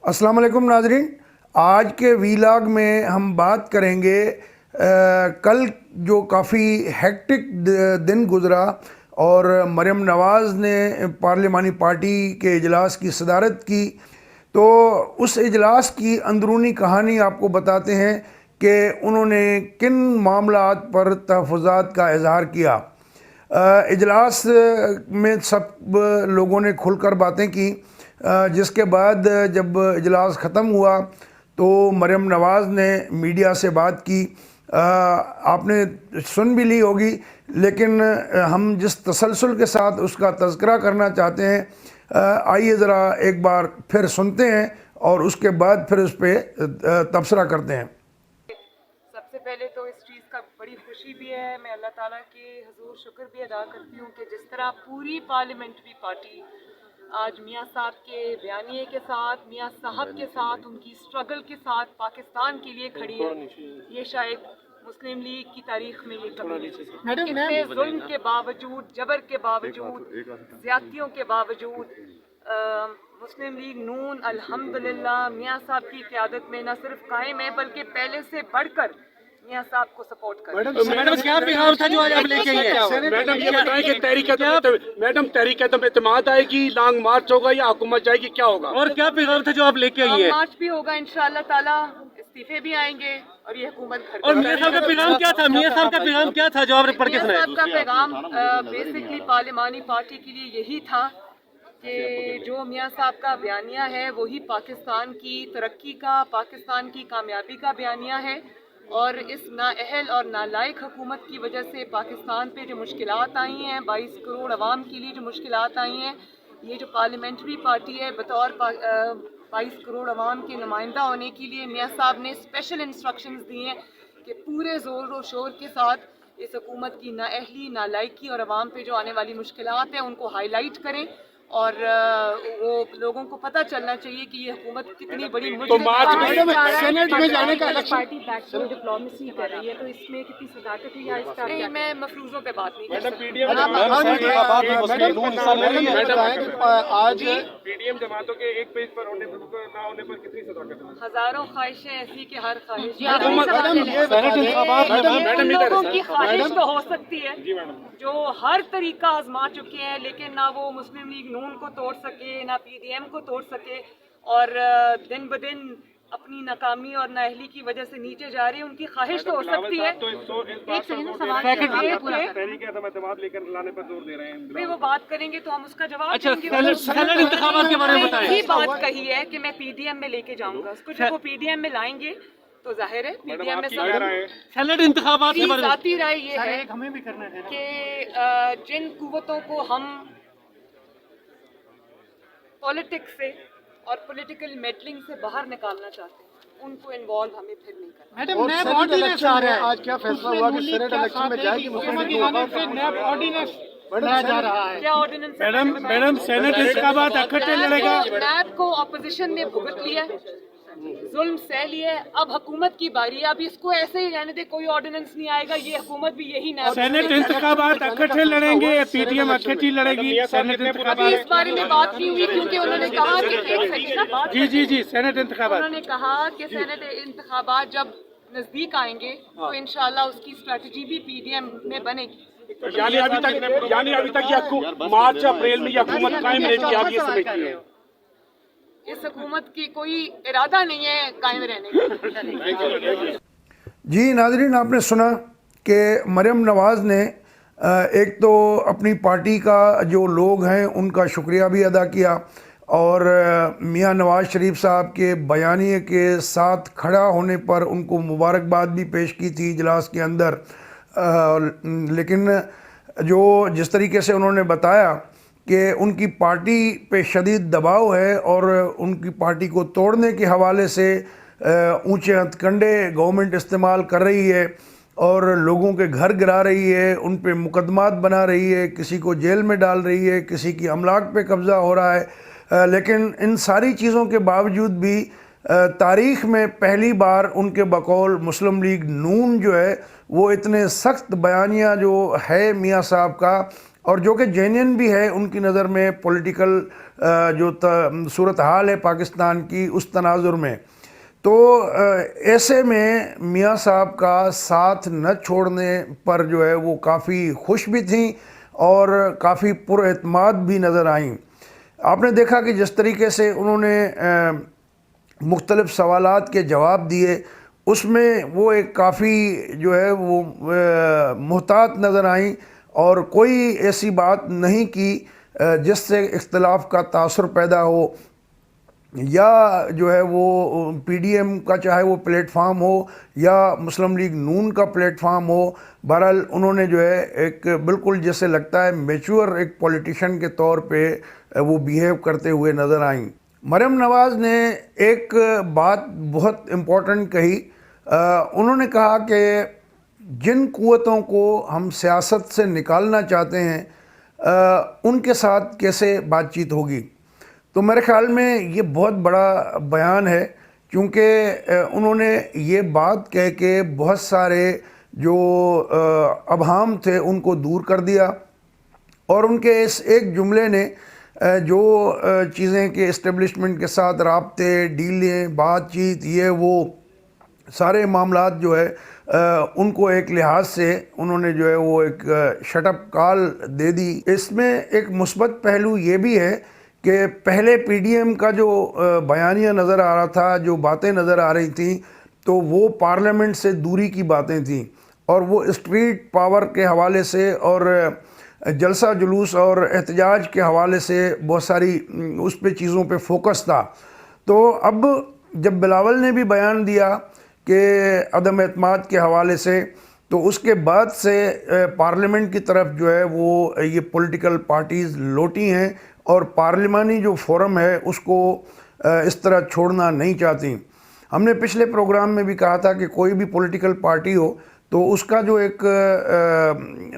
السلام علیکم ناظرین، آج کے ویلاگ میں ہم بات کریں گے کل جو کافی ہیکٹک دن گزرا اور مریم نواز نے پارلیمانی پارٹی کے اجلاس کی صدارت کی، تو اس اجلاس کی اندرونی کہانی آپ کو بتاتے ہیں کہ انہوں نے کن معاملات پر تحفظات کا اظہار کیا۔ اجلاس میں سب لوگوں نے کھل کر باتیں کی، جس کے بعد جب اجلاس ختم ہوا تو مریم نواز نے میڈیا سے بات کی۔ آپ نے سن بھی لی ہوگی، لیکن ہم جس تسلسل کے ساتھ اس کا تذکرہ کرنا چاہتے ہیں، آئیے ذرا ایک بار پھر سنتے ہیں اور اس کے بعد پھر اس پہ تبصرہ کرتے ہیں۔ سب سے پہلے تو اس چیز کا بڑی خوشی بھی ہے، میں اللہ تعالیٰ کے حضور شکر بھی ادا کرتی ہوں کہ جس طرح پوری پارلیمنٹری پارٹی آج میاں صاحب کے بیانیے کے ساتھ، میاں صاحب کے ساتھ، ان کی سٹرگل کے ساتھ پاکستان کے لیے کھڑی ہے، یہ شاید مسلم لیگ کی تاریخ میں یہ کبھی اتنے ظلم کے باوجود، جبر کے باوجود، زیادتیوں کے باوجود مسلم لیگ نون الحمدللہ میاں صاحب کی قیادت میں نہ صرف قائم ہے بلکہ پہلے سے بڑھ کر میاں صاحب کو سپورٹ کر رہے ہیں۔ میڈم کیا پیغام تھا جو آج آپ لے کے آئے؟ میڈم یہ بتائیں کہ تحریک عدم اعتماد آئے گی، لانگ مارچ ہوگا یا حکومت جائے گی، کیا ہوگا؟ اور کیا پیغام تھا جو آپ لے کے آئی ہیں؟ مارچ بھی ہوگا انشاءاللہ تعالیٰ، استعفے بھی آئیں گے اور یہ حکومت گھر اور میاں صاحب کا پیغام کیا تھا؟ میاں صاحب کا پیغام کیا تھا جو آپ نے پڑھ کے میاں سنایا؟ صاحب کا پیغام بیسکلی پارلیمانی پارٹی کے لیے یہی تھا کہ جو میاں صاحب کا بیانیہ ہے وہی پاکستان کی ترقی کا، پاکستان کی کامیابی کا بیانیہ ہے، اور اس نااہل اور نالائق حکومت کی وجہ سے پاکستان پہ جو مشکلات آئی ہیں، 22 کروڑ عوام کے لیے جو مشکلات آئی ہیں، یہ جو پارلیمنٹری پارٹی ہے بطور 22 کروڑ عوام کے نمائندہ ہونے کے لیے میاں صاحب نے اسپیشل انسٹرکشنز دی ہیں کہ پورے زور و شور کے ساتھ اس حکومت کی نااہلی، نالائقی اور عوام پہ جو آنے والی مشکلات ہیں ان کو ہائی لائٹ کریں، اور وہ لوگوں کو پتہ چلنا چاہیے کہ یہ حکومت کتنی بڑی سینٹ میں جانے کا پارٹی بیک ڈور ڈپلومیسی کر رہی ہے، تو اس میں کتنی صداقت ہے یا اس کا نہیں، میں مفروضوں پہ بات نہیں کر سکتی۔ آج پی ڈی ایم جماعتوں کے ایک پیج پر ہونے نہ ہونے پر کتنی صداقت ہے؟ ہزاروں خواہشیں ایسی کہ ہر خواہش میڈم لوگوں کی خواہش تو ہو سکتی ہے جو ہر طریقہ آزما چکے ہیں، لیکن نہ وہ مسلم لیگ نون کو توڑ سکے، نہ پی ڈی ایم کو توڑ سکے، اور دن بدن اپنی ناکامی اور نااہلی کی وجہ سے نیچے جا رہی ہے۔ ان کی خواہش تو ہو سکتی ہے، ایک سیکنڈ سوال تحریک عدم اعتماد لے کر لانے پر زور دے رہے ہیں۔ وہ بات کریں گے تو ہم اس کا جواب اچھا، دیں گے۔ سینٹ انتخابات کے بارے میں بتائیں۔ یہی بات کہی ہے کہ میں پی ڈی ایم میں لے کے جاؤں گا اس کو، جب وہ پی ڈی ایم میں لائیں گے تو ظاہر ہے پی ڈی ایم میں سینٹ انتخابات کے بارے میں ذاتی رائے یہ ہے کہ جن قوتوں کو ہم پولیٹکس سے اور پولیٹیکل میڈلنگ سے باہر نکالنا چاہتے ہیں، ان کو انوالو ہمیں پھر نہیں کرنا۔ میڈم نیب آرڈیننس آ رہا ہے، آج کیا فیصلہ ہوا کہ سینٹ الیکشن میں جائے گی؟ حکومت کی جانب سے نیب آرڈیننس لایا جا رہا ہے۔ کیا آرڈیننس؟ میڈم سینٹ انتخابات اکٹھے لڑے گا۔ نیب کو اپوزیشن نے بھگت لیا، ظلم سہ لیا، اب حکومت کی باری ہے، اب اس کو ایسے ہی رہنے دے، کوئی آرڈیننس نہیں آئے گا، یہ حکومت بھی یہی نیب۔ سینٹ انتخابات اکٹھے لڑیں گے، پی ڈی ایم اکٹھی لڑے گی؟ سینٹ ابھی انتخابات اس بارے میں بات نہیں ہوئی کیونکہ انہوں نے کہا کہ ایک سیکنڈ نا بات جی سینٹ انتخابات انہوں نے کہا کہ سینٹ انتخابات جب نزدیک آئیں گے تو انشاءاللہ اس کی اسٹریٹجی بھی پی ڈی ایم میں بنے گی۔ یعنی ابھی تک یہ مارچ اپریل میں یہ حکومت قائم رہے گی، آپ یہ سمجھتی ہیں؟ اس حکومت کی کوئی ارادہ نہیں ہے قائم رہنے کا۔ جی ناظرین، آپ نے سنا کہ مریم نواز نے ایک تو اپنی پارٹی کا جو لوگ ہیں ان کا شکریہ بھی ادا کیا، اور میاں نواز شریف صاحب کے بیانیے کے ساتھ کھڑا ہونے پر ان کو مبارکباد بھی پیش کی تھی اجلاس کے اندر۔ لیکن جس طریقے سے انہوں نے بتایا کہ ان کی پارٹی پہ شدید دباؤ ہے اور ان کی پارٹی کو توڑنے کے حوالے سے اونچے ہتھ کنڈے گورنمنٹ استعمال کر رہی ہے اور لوگوں کے گھر گرا رہی ہے، ان پہ مقدمات بنا رہی ہے، کسی کو جیل میں ڈال رہی ہے، کسی کی املاک پہ قبضہ ہو رہا ہے، لیکن ان ساری چیزوں کے باوجود بھی تاریخ میں پہلی بار ان کے بقول مسلم لیگ نون جو ہے وہ اتنے سخت بیانیہ جو ہے میاں صاحب کا، اور جو کہ جینین بھی ہے ان کی نظر میں پولیٹیکل جو صورتحال ہے پاکستان کی اس تناظر میں. تو ایسے میں میاں صاحب کا ساتھ نہ چھوڑنے پر جو ہے وہ کافی خوش بھی تھیں اور کافی پر اعتماد بھی نظر آئیں. آپ نے دیکھا کہ جس طریقے سے انہوں نے مختلف سوالات کے جواب دیے اس میں وہ ایک کافی جو ہے وہ محتاط نظر آئیں اور کوئی ایسی بات نہیں کی جس سے اختلاف کا تاثر پیدا ہو یا جو ہے وہ پی ڈی ایم کا چاہے وہ پلیٹ فارم ہو یا مسلم لیگ نون کا پلیٹ فارم ہو. بہرحال انہوں نے جو ہے ایک بالکل جیسے لگتا ہے میچور ایک پولیٹیشین کے طور پہ وہ بیہیو کرتے ہوئے نظر آئیں. مریم نواز نے ایک بات بہت امپورٹنٹ کہی. انہوں نے کہا کہ جن قوتوں کو ہم سیاست سے نکالنا چاہتے ہیں ان کے ساتھ کیسے بات چیت ہوگی. تو میرے خیال میں یہ بہت بڑا بیان ہے کیونکہ انہوں نے یہ بات کہہ کے بہت سارے جو ابہام تھے ان کو دور کر دیا اور ان کے اس ایک جملے نے جو چیزیں کہ اسٹیبلشمنٹ کے ساتھ رابطے ڈیلیں بات چیت یہ وہ سارے معاملات جو ہے ان کو ایک لحاظ سے انہوں نے جو ہے وہ ایک شٹ اپ کال دے دی. اس میں ایک مثبت پہلو یہ بھی ہے کہ پہلے پی ڈی ایم کا جو بیانیہ نظر آ رہا تھا جو باتیں نظر آ رہی تھیں تو وہ پارلیمنٹ سے دوری کی باتیں تھیں اور وہ اسٹریٹ پاور کے حوالے سے اور جلسہ جلوس اور احتجاج کے حوالے سے بہت ساری اس پہ چیزوں پہ فوکس تھا. تو اب جب بلاول نے بھی بیان دیا کہ عدم اعتماد کے حوالے سے تو اس کے بعد سے پارلیمنٹ کی طرف جو ہے وہ یہ پولیٹیکل پارٹیز لوٹی ہیں اور پارلیمانی جو فورم ہے اس کو اس طرح چھوڑنا نہیں چاہتی. ہم نے پچھلے پروگرام میں بھی کہا تھا کہ کوئی بھی پولیٹیکل پارٹی ہو تو اس کا جو ایک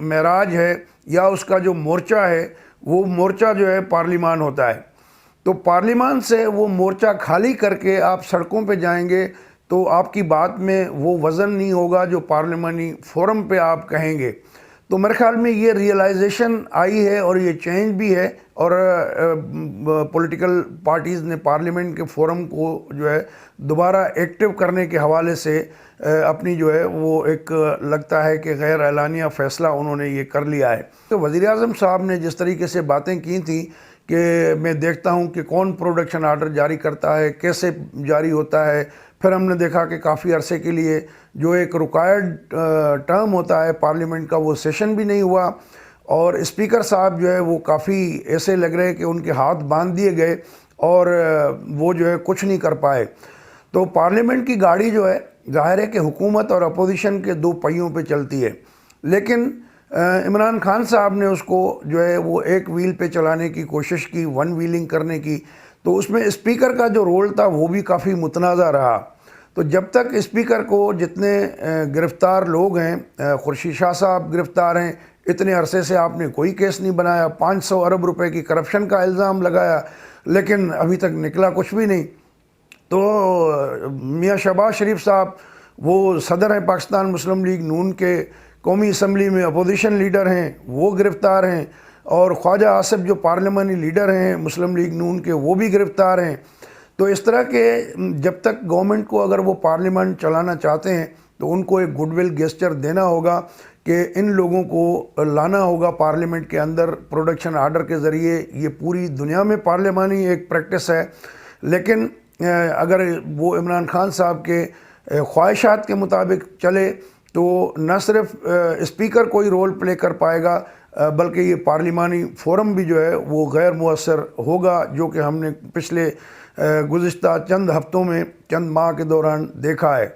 معراج ہے یا اس کا جو مورچہ ہے وہ مورچہ جو ہے پارلیمان ہوتا ہے. تو پارلیمان سے وہ مورچہ خالی کر کے آپ سڑکوں پہ جائیں گے تو آپ کی بات میں وہ وزن نہیں ہوگا جو پارلیمانی فورم پہ آپ کہیں گے. تو میرے خیال میں یہ ریئلائزیشن آئی ہے اور یہ چینج بھی ہے اور پولیٹیکل پارٹیز نے پارلیمنٹ کے فورم کو جو ہے دوبارہ ایکٹیو کرنے کے حوالے سے اپنی جو ہے وہ ایک لگتا ہے کہ غیر اعلانیہ فیصلہ انہوں نے یہ کر لیا ہے. تو وزیر اعظم صاحب نے جس طریقے سے باتیں کی تھیں کہ میں دیکھتا ہوں کہ کون پروڈکشن آرڈر جاری کرتا ہے کیسے جاری ہوتا ہے. پھر ہم نے دیکھا کہ کافی عرصے کے لیے جو ایک ریکوائرڈ ٹرم ہوتا ہے پارلیمنٹ کا وہ سیشن بھی نہیں ہوا اور اسپیکر صاحب جو ہے وہ کافی ایسے لگ رہے کہ ان کے ہاتھ باندھ دیے گئے اور وہ جو ہے کچھ نہیں کر پائے. تو پارلیمنٹ کی گاڑی جو ہے ظاہر ہے کہ حکومت اور اپوزیشن کے دو پہیوں پہ چلتی ہے لیکن عمران خان صاحب نے اس کو جو ہے وہ ایک ویل پہ چلانے کی کوشش کی ون ویلنگ کرنے کی. تو اس میں اسپیکر کا جو رول تھا وہ بھی کافی متنازع رہا. تو جب تک اسپیکر کو جتنے گرفتار لوگ ہیں خورشید شاہ صاحب گرفتار ہیں اتنے عرصے سے آپ نے کوئی کیس نہیں بنایا 500 ارب روپے کی کرپشن کا الزام لگایا لیکن ابھی تک نکلا کچھ بھی نہیں. تو میاں شہباز شریف صاحب وہ صدر ہیں پاکستان مسلم لیگ نون کے قومی اسمبلی میں اپوزیشن لیڈر ہیں وہ گرفتار ہیں اور خواجہ آصف جو پارلیمانی لیڈر ہیں مسلم لیگ نون کے وہ بھی گرفتار ہیں. تو اس طرح کے جب تک گورنمنٹ کو اگر وہ پارلیمنٹ چلانا چاہتے ہیں تو ان کو ایک گڈ ول گیسچر دینا ہوگا کہ ان لوگوں کو لانا ہوگا پارلیمنٹ کے اندر پروڈکشن آرڈر کے ذریعے. یہ پوری دنیا میں پارلیمانی ایک پریکٹس ہے لیکن اگر وہ عمران خان صاحب کے خواہشات کے مطابق چلے تو نہ صرف اسپیکر کوئی رول پلے کر پائے گا بلکہ یہ پارلیمانی فورم بھی جو ہے وہ غیر مؤثر ہوگا جو کہ ہم نے پچھلے گزشتہ چند ہفتوں میں چند ماہ کے دوران دیکھا ہے.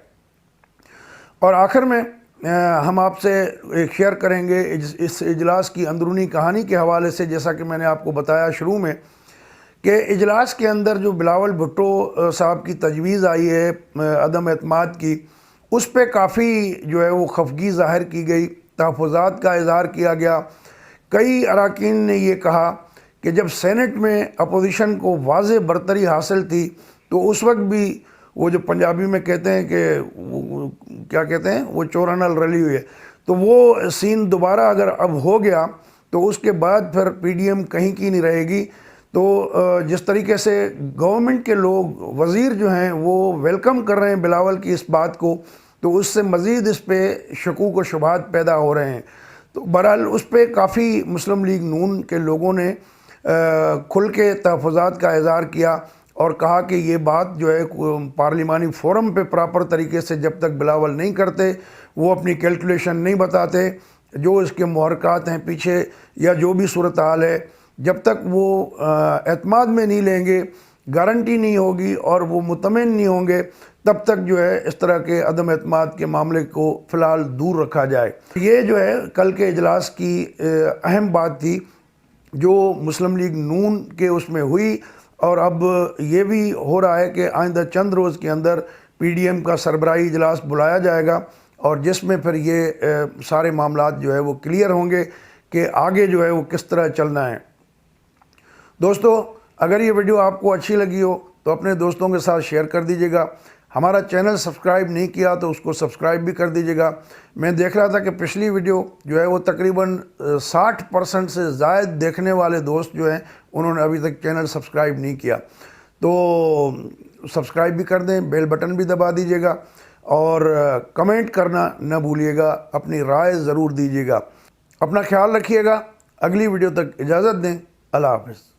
اور آخر میں ہم آپ سے ایک شیئر کریں گے اس اجلاس کی اندرونی کہانی کے حوالے سے. جیسا کہ میں نے آپ کو بتایا شروع میں کہ اجلاس کے اندر جو بلاول بھٹو صاحب کی تجویز آئی ہے عدم اعتماد کی اس پہ کافی جو ہے وہ خفگی ظاہر کی گئی تحفظات کا اظہار کیا گیا. کئی اراکین نے یہ کہا کہ جب سینٹ میں اپوزیشن کو واضح برتری حاصل تھی تو اس وقت بھی وہ جو پنجابی میں کہتے ہیں کہ کیا کہتے ہیں وہ چورانل رلی ہوئی ہے تو وہ سین دوبارہ اگر اب ہو گیا تو اس کے بعد پھر پی ڈی ایم کہیں کی نہیں رہے گی۔ تو جس طریقے سے گورنمنٹ کے لوگ وزیر جو ہیں وہ ویلکم کر رہے ہیں بلاول کی اس بات کو، تو اس سے مزید اس پہ شکوک و شبہات پیدا ہو رہے ہیں۔ تو بہرحال اس پہ کافی مسلم لیگ نون کے لوگوں نے کھل کے تحفظات کا اظہار کیا اور کہا کہ یہ بات جو ہے پارلیمانی فورم پہ پراپر طریقے سے جب تک بلاول نہیں کرتے، وہ اپنی کیلکولیشن نہیں بتاتے، جو اس کے محرکات ہیں پیچھے یا جو بھی صورتحال ہے، جب تک وہ اعتماد میں نہیں لیں گے، گارنٹی نہیں ہوگی اور وہ مطمئن نہیں ہوں گے، تب تک جو ہے اس طرح کے عدم اعتماد کے معاملے کو فی الحال دور رکھا جائے۔ یہ جو ہے کل کے اجلاس کی اہم بات تھی جو مسلم لیگ نون کے اس میں ہوئی، اور اب یہ بھی ہو رہا ہے کہ آئندہ چند روز کے اندر پی ڈی ایم کا سربراہی اجلاس بلایا جائے گا، اور جس میں پھر یہ سارے معاملات جو ہے وہ کلیئر ہوں گے کہ آگے جو ہے وہ کس طرح چلنا ہے۔ دوستو، اگر یہ ویڈیو آپ کو اچھی لگی ہو تو اپنے دوستوں کے ساتھ شیئر کر دیجیے گا۔ ہمارا چینل سبسکرائب نہیں کیا تو اس کو سبسکرائب بھی کر دیجیے گا۔ میں دیکھ رہا تھا کہ پچھلی ویڈیو جو ہے وہ تقریباً 60% سے زائد دیکھنے والے دوست جو ہیں انہوں نے ابھی تک چینل سبسکرائب نہیں کیا، تو سبسکرائب بھی کر دیں، بیل بٹن بھی دبا دیجیے گا، اور کمنٹ کرنا نہ بھولیے گا، اپنی رائے ضرور دیجیے گا۔ اپنا خیال رکھیے گا، اگلی ویڈیو تک اجازت دیں، اللہ حافظ۔